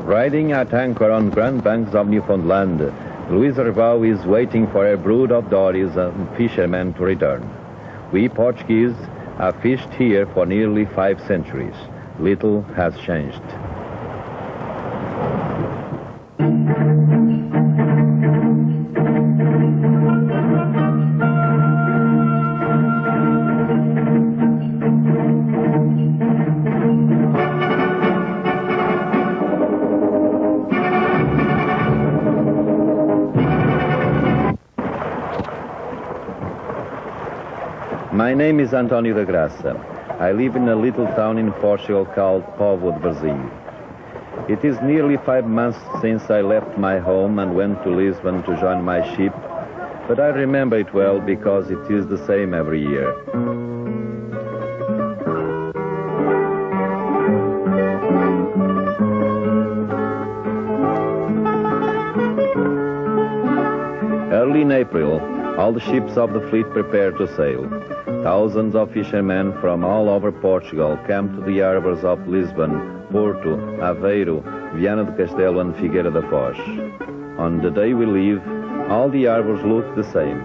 Riding at anchor on Grand Banks of Newfoundland, Louise Reval is waiting for a brood of dories and fishermen to return. We Portuguese have fished here for nearly 5 centuries. Little has changed. My name is António da Graça. I live in a little town in Portugal called Povo de Varzim. It is nearly 5 months since I left my home and went to Lisbon to join my ship, but I remember it well because it is the same every year. Early in April, all the ships of the fleet prepare to sail. Thousands of fishermen from all over Portugal come to the harbors of Lisbon, Porto, Aveiro, Viana do Castelo and Figueira da Foz. On the day we leave, all the harbors look the same.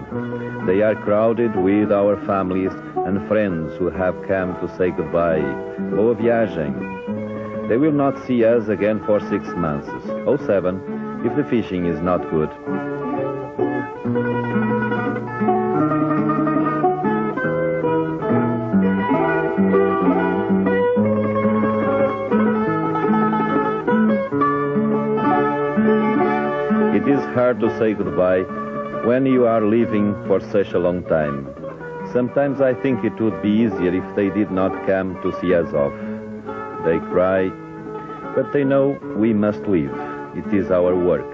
They are crowded with our families and friends who have come to say goodbye. Boa viagem. They will not see us again for 6 months, or 7, if the fishing is not good. It is hard to say goodbye when you are leaving for such a long time. Sometimes I think it would be easier if they did not come to see us off. They cry, but they know we must leave. It is our work.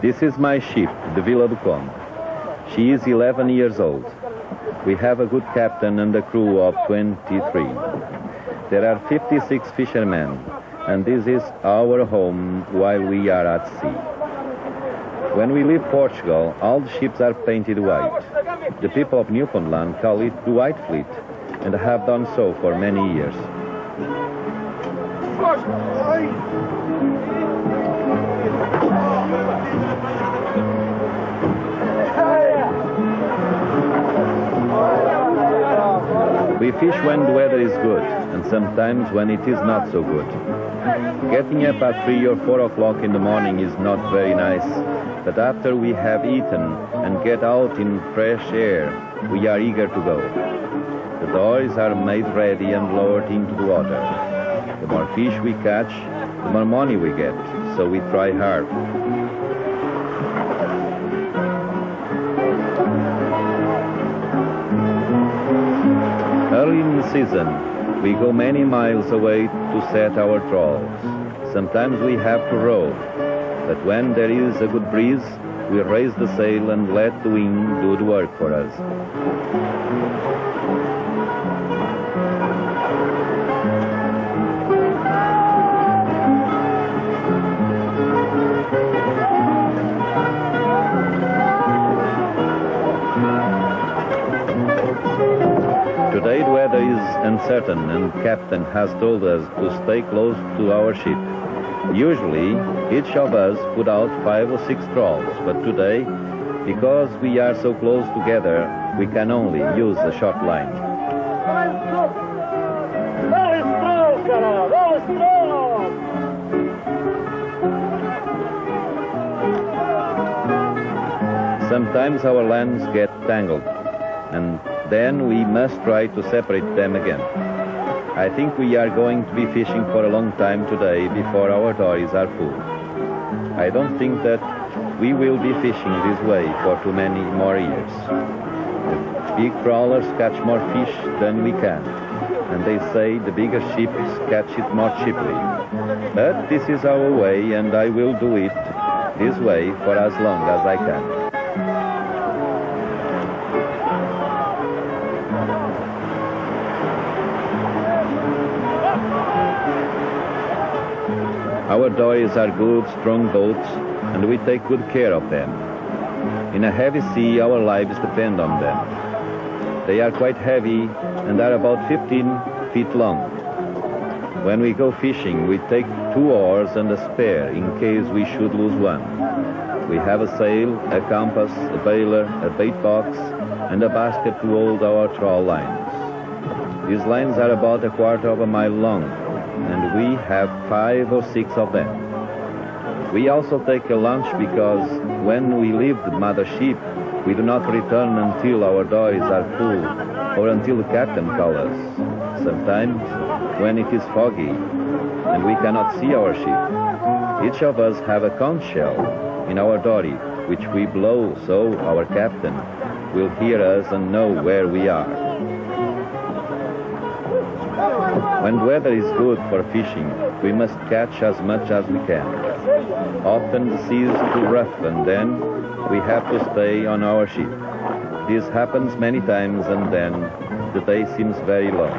This is my ship, the Vila do Conde. She is 11 years old. We have a good captain and a crew of 23. There are 56 fishermen, and this is our home while we are at sea. When we leave Portugal, all the ships are painted white. The people of Newfoundland call it the White Fleet, and have done so for many years. We fish when the weather is good, and sometimes when it is not so good. Getting up at 3 or 4 o'clock in the morning is not very nice, but after we have eaten and get out in fresh air, we are eager to go. The dories are made ready and lowered into the water. The more fish we catch, the more money we get, so we try hard. Early in the season, we go many miles away to set our trawls. Sometimes we have to row, but when there is a good breeze, we raise the sail and let the wind do the work for us. Today the weather is uncertain and the captain has told us to stay close to our ship. Usually each of us put out 5 or 6 trawls, but today, because we are so close together, we can only use the short line. Sometimes our lines get tangled, and then we must try to separate them again. I think we are going to be fishing for a long time today before our dories are full. I don't think that we will be fishing this way for too many more years. The big trawlers catch more fish than we can, and they say the bigger ships catch it more cheaply. But this is our way, and I will do it this way for as long as I can. Our dories are good, strong boats, and we take good care of them. In a heavy sea, our lives depend on them. They are quite heavy and are about 15 feet long. When we go fishing, we take 2 oars and a spare in case we should lose one. We have a sail, a compass, a bailer, a bait box, and a basket to hold our trawl lines. These lines are about 1/4 mile long, and we have 5 or 6 of them. We also take a lunch because when we leave the mother ship, we do not return until our dories are full or until the captain calls us. Sometimes, when it is foggy and we cannot see our ship, each of us have a conch shell in our dory, which we blow so our captain will hear us and know where we are. When the weather is good for fishing, we must catch as much as we can. Often the sea is too rough and then we have to stay on our ship. This happens many times and then the day seems very long.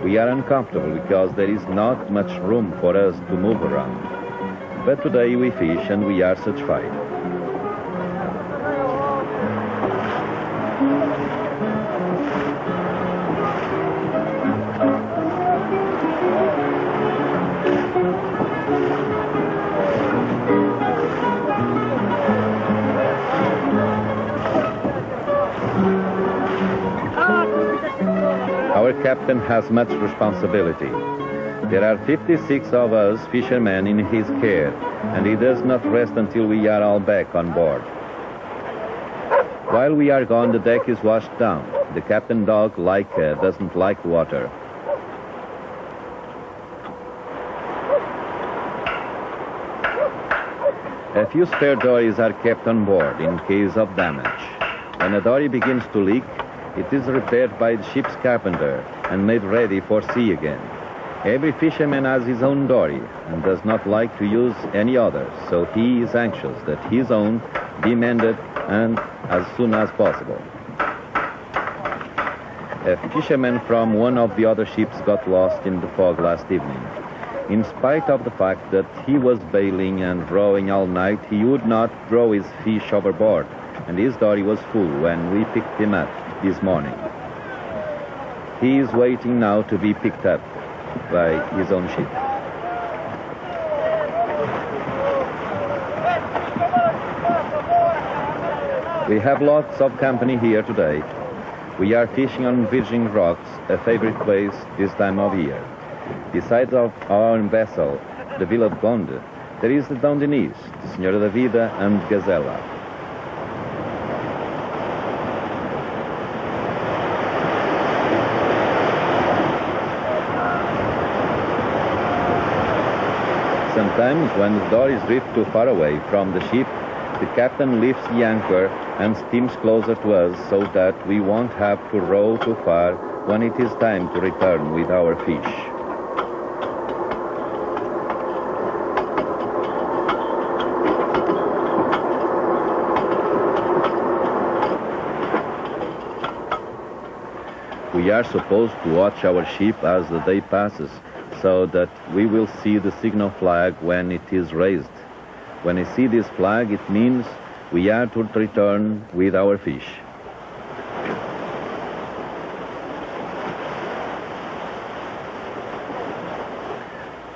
We are uncomfortable because there is not much room for us to move around. But today we fish and we are satisfied. Our captain has much responsibility. There are 56 of us fishermen in his care, and he does not rest until we are all back on board. While we are gone, the deck is washed down. The captain dog, Laika, doesn't like water. A few spare dories are kept on board in case of damage. When a dory begins to leak, it is repaired by the ship's carpenter and made ready for sea again. Every fisherman has his own dory and does not like to use any other, so he is anxious that his own be mended and as soon as possible. A fisherman from one of the other ships got lost in the fog last evening. In spite of the fact that he was bailing and rowing all night, he would not throw his fish overboard, and his dory was full when we picked him up this morning. He is waiting now to be picked up by his own ship. We have lots of company here today. We are fishing on Virgin Rocks, a favorite place this time of year. Besides of our own vessel, the Vila de Conde, there is the Dom Denise, the Senhora da Vida, and Gazela. Sometimes, when the dories drift too far away from the ship, the captain lifts the anchor and steams closer to us so that we won't have to row too far when it is time to return with our fish. We are supposed to watch our ship as the day passes, so that we will see the signal flag when it is raised. When I see this flag, it means we are to return with our fish.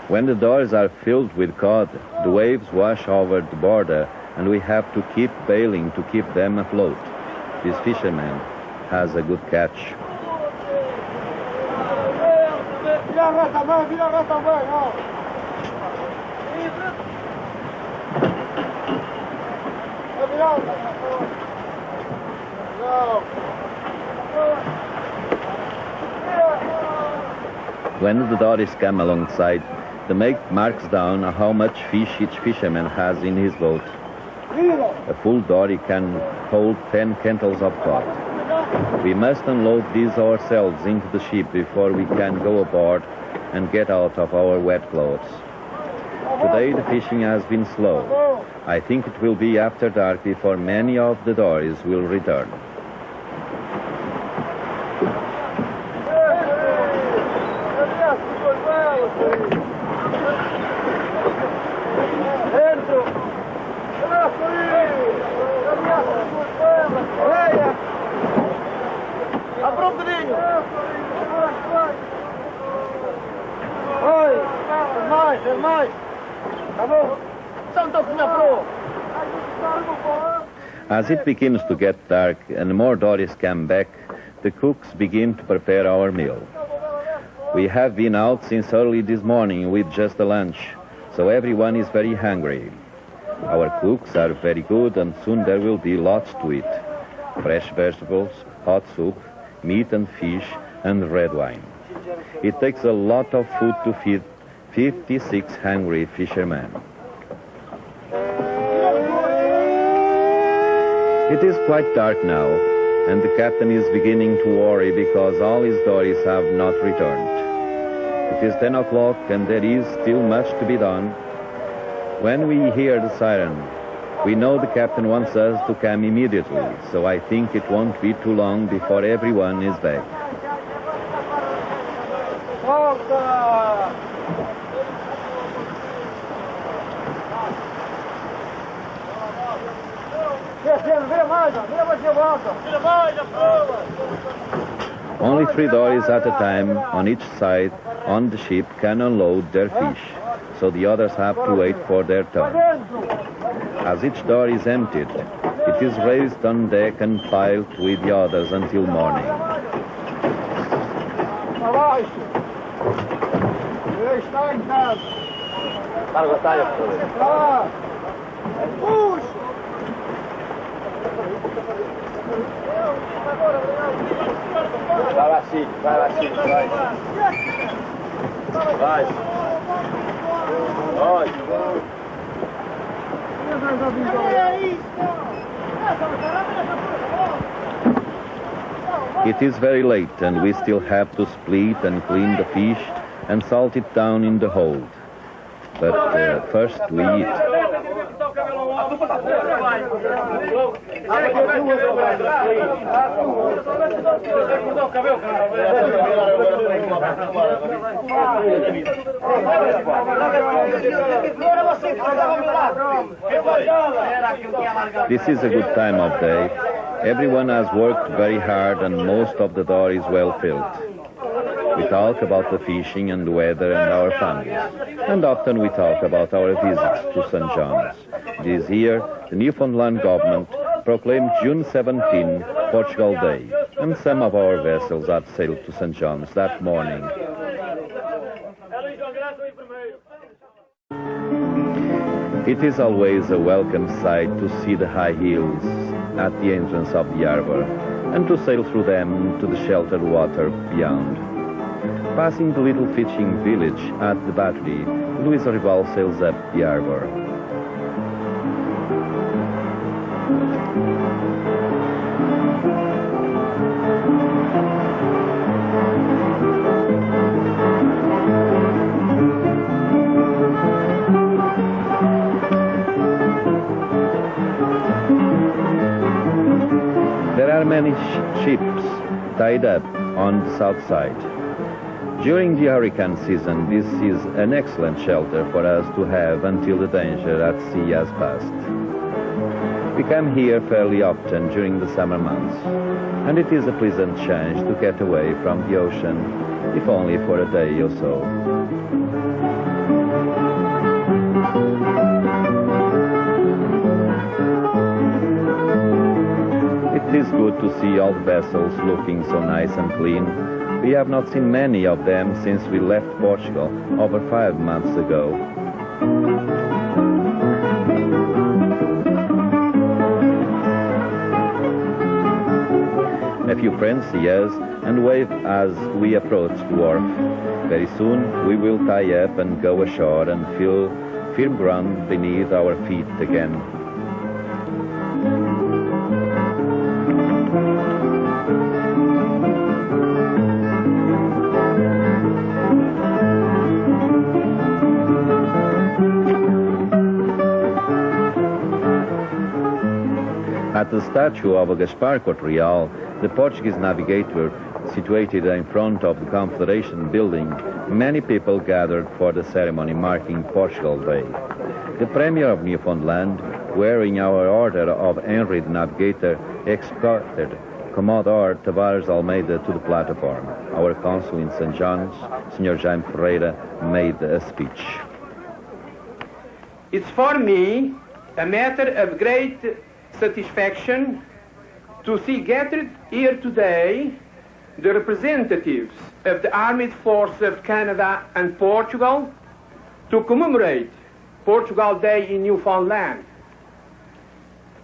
When the dories are filled with cod, the waves wash over the border, and we have to keep bailing to keep them afloat. This fisherman has a good catch. When the dories come alongside, the mate marks down how much fish each fisherman has in his boat. A full dory can hold 10 quintals of cod. We must unload these ourselves into the ship before we can go aboard and get out of our wet clothes. Today the fishing has been slow. I think it will be after dark before many of the dories will return. As it begins to get dark and more dories come back, the cooks begin to prepare our meal. We have been out since early this morning with just a lunch, so everyone is very hungry. Our cooks are very good, and soon there will be lots to eat. Fresh vegetables, hot soup, meat and fish, and red wine. It takes a lot of food to feed 56 hungry fishermen. It is quite dark now, and the captain is beginning to worry because all his dories have not returned. It is 10 o'clock and there is still much to be done. When we hear the siren, we know the captain wants us to come immediately, so I think it won't be too long before everyone is back. Only 3 dories at a time on each side on the ship can unload their fish, so the others have to wait for their turn. As each door is emptied, it is raised on deck and piled with the others until morning. Vai, vai. Vai. Vai. It is very late and we still have to split and clean the fish and salt it down in the hold. But first we eat. This is a good time of day. Everyone has worked very hard and most of the door is well filled. We talk about the fishing and the weather and our families. And often we talk about our visits to St. John's. This year, the Newfoundland government proclaimed June 17 Portugal Day, and some of our vessels had sailed to St. John's that morning. It is always a welcome sight to see the high hills at the entrance of the harbor and to sail through them to the sheltered water beyond. Passing the little fishing village at the battery, Luis Rival sails up the harbor. There are many ships tied up on the south side. During the hurricane season, this is an excellent shelter for us to have until the danger at sea has passed. We come here fairly often during the summer months, and it is a pleasant change to get away from the ocean, if only for a day or so. It is good to see all the vessels looking so nice and clean. We have not seen many of them since we left Portugal over 5 months ago. A few friends see us and wave as we approach the wharf. Very soon we will tie up and go ashore and feel firm ground beneath our feet again. At the statue of Gaspar Corte-Real, the Portuguese navigator, situated in front of the Confederation building, many people gathered for the ceremony marking Portugal Day. The Premier of Newfoundland, wearing our Order of Henry the Navigator, escorted Commodore Tavares Almeida to the platform. Our consul in St. John's, Sr. Jaime Ferreira, made a speech. It's for me a matter of great satisfaction to see gathered here today the representatives of the Armed Forces of Canada and Portugal to commemorate Portugal Day in Newfoundland.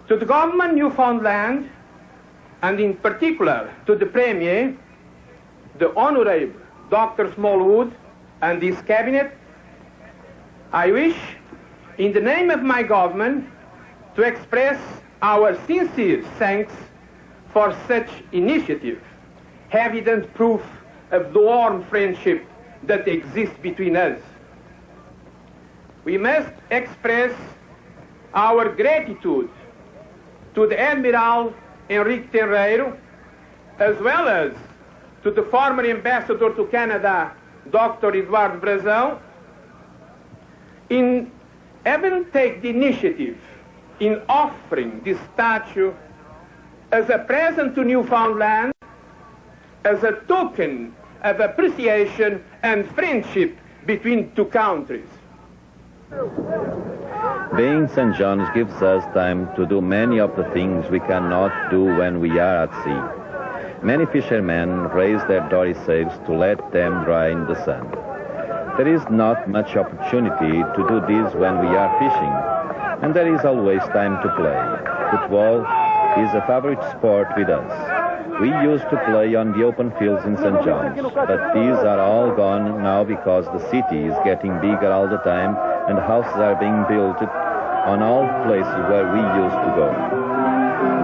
To the government of Newfoundland, and in particular to the Premier, the Honorable Dr. Smallwood and his cabinet, I wish, in the name of my government, to express our sincere thanks for such initiative, evident proof of the warm friendship that exists between us. We must express our gratitude to the Admiral Henrique Tenreiro, as well as to the former ambassador to Canada, Dr. Eduardo Brazão, in having taken the initiative in offering this statue as a present to Newfoundland, as a token of appreciation and friendship between two countries. Being St. John's gives us time to do many of the things we cannot do when we are at sea. Many fishermen raise their dory sails to let them dry in the sun. There is not much opportunity to do this when we are fishing, and there is always time to play. Football is a favorite sport with us. We used to play on the open fields in St. John's, but these are all gone now because the city is getting bigger all the time and houses are being built on all places where we used to go.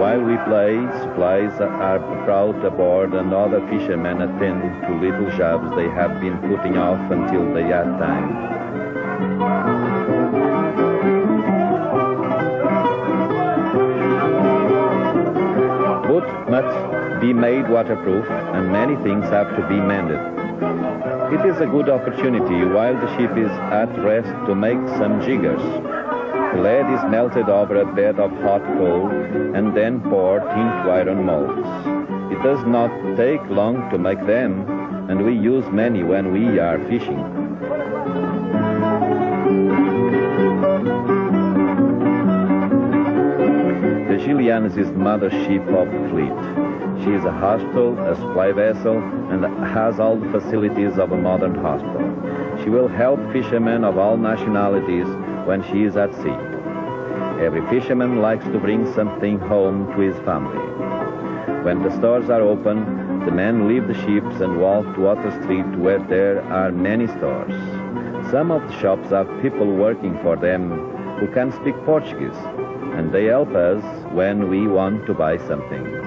While we play, supplies are brought aboard and other fishermen attend to little jobs they have been putting off until they had time. Boat must be made waterproof and many things have to be mended. It is a good opportunity while the ship is at rest to make some jiggers. The lead is melted over a bed of hot coal and then poured into iron molds. It does not take long to make them, and we use many when we are fishing. The Gillianes is the mother ship of the fleet. She is a hospital, a supply vessel, and has all the facilities of a modern hospital. She will help fishermen of all nationalities when she is at sea. Every fisherman likes to bring something home to his family. When the stores are open, the men leave the ships and walk to Water Street where there are many stores. Some of the shops have people working for them who can speak Portuguese, and they help us when we want to buy something.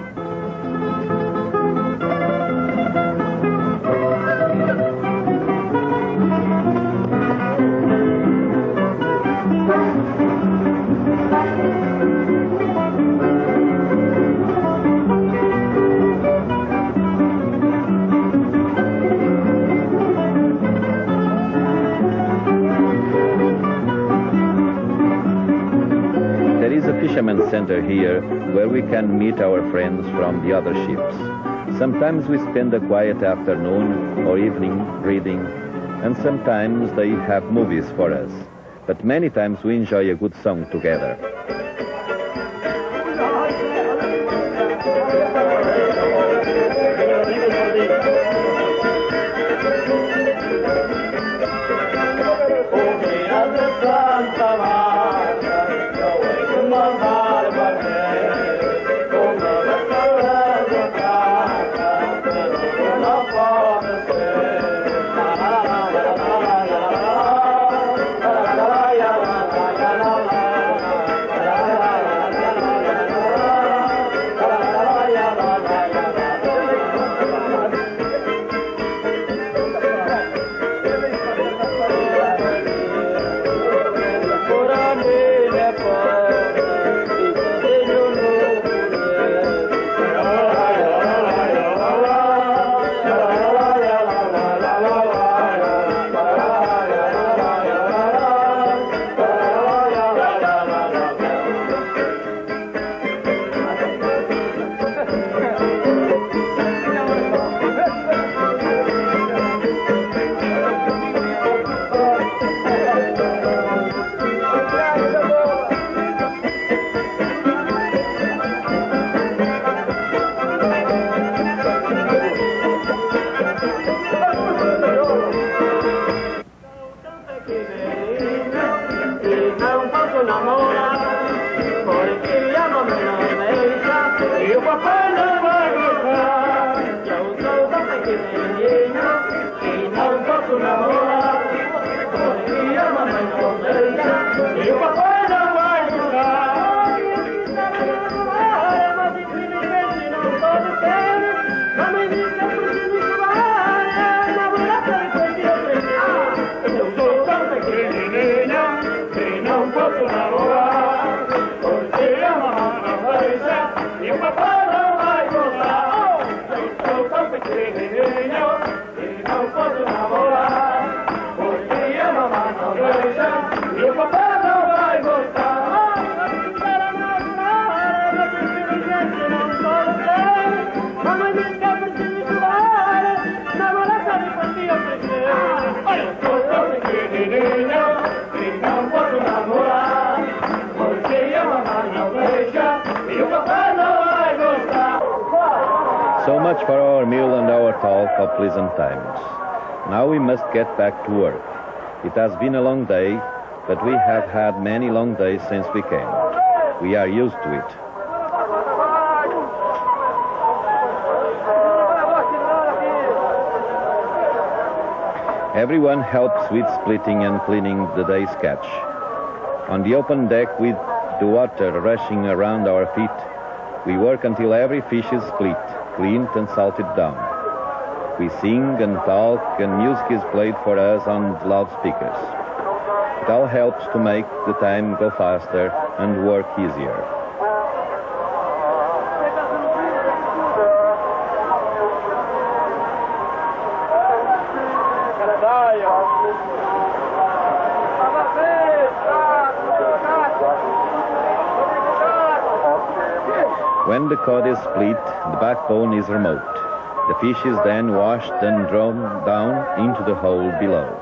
Fishermen's Center here where we can meet our friends from the other ships. Sometimes we spend a quiet afternoon or evening reading, and sometimes they have movies for us. But many times we enjoy a good song together. So much for our meal and our talk of pleasant times. Now we must get back to work. It has been a long day, but we have had many long days since we came. We are used to it. Everyone helps with splitting and cleaning the day's catch. On the open deck with the water rushing around our feet, we work until every fish is split, cleaned and salted down. We sing and talk and music is played for us on loudspeakers. It all helps to make the time go faster and work easier. When the cod is split, the backbone is removed. The fish is then washed and drawn down into the hole below.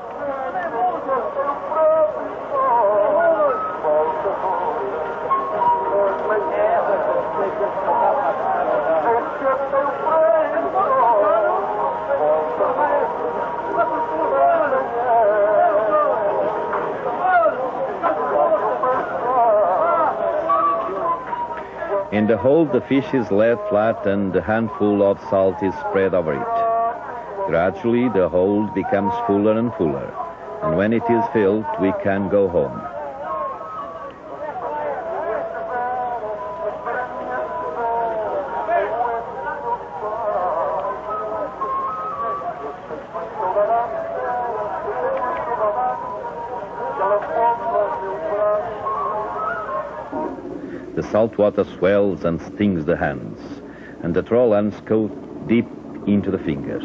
In the hole, the fish is laid flat and a handful of salt is spread over it. Gradually, the hole becomes fuller and fuller, and when it is filled, we can go home. The salt water swells and stings the hands, and the trawl ends go deep into the fingers.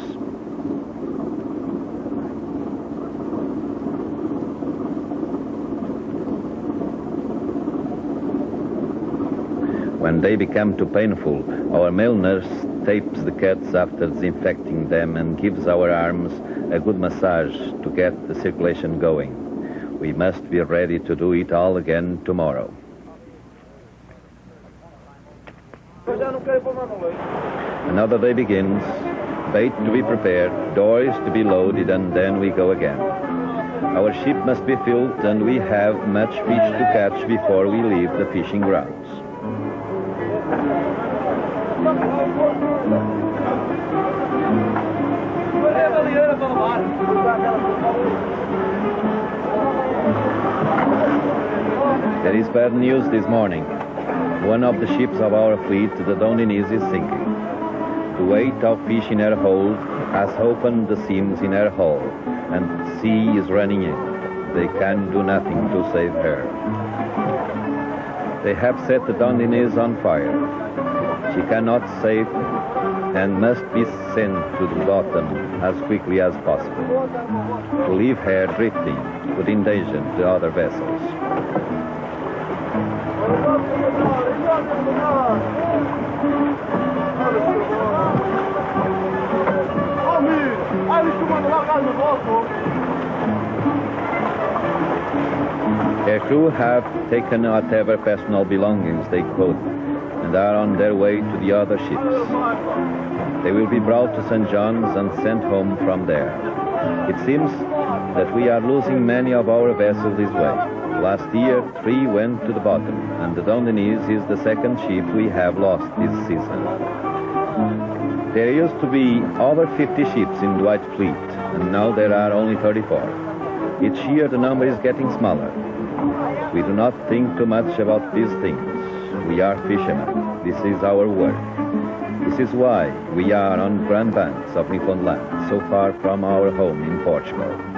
When they become too painful, our male nurse tapes the cuts after disinfecting them and gives our arms a good massage to get the circulation going. We must be ready to do it all again tomorrow. Another day begins, bait to be prepared, dories to be loaded, and then we go again. Our ship must be filled, and we have much fish to catch before we leave the fishing grounds. There is bad news this morning. One of the ships of our fleet, the Dondinese, is sinking. The weight of fish in her hold has opened the seams in her hull, and the sea is running in. They can do nothing to save her. They have set the Dondinese on fire. She cannot save and must be sent to the bottom as quickly as possible. To leave her drifting would endanger the other vessels. Their crew have taken whatever personal belongings they could and are on their way to the other ships. They will be brought to St. John's and sent home from there. It seems that we are losing many of our vessels this way. Last year, 3 went to the bottom, and the Dondinese is the second ship we have lost this season. There used to be over 50 ships in the White Fleet, and now there are only 34. Each year the number is getting smaller. We do not think too much about these things. We are fishermen. This is our work. This is why we are on grand banks of Newfoundland, so far from our home in Portugal.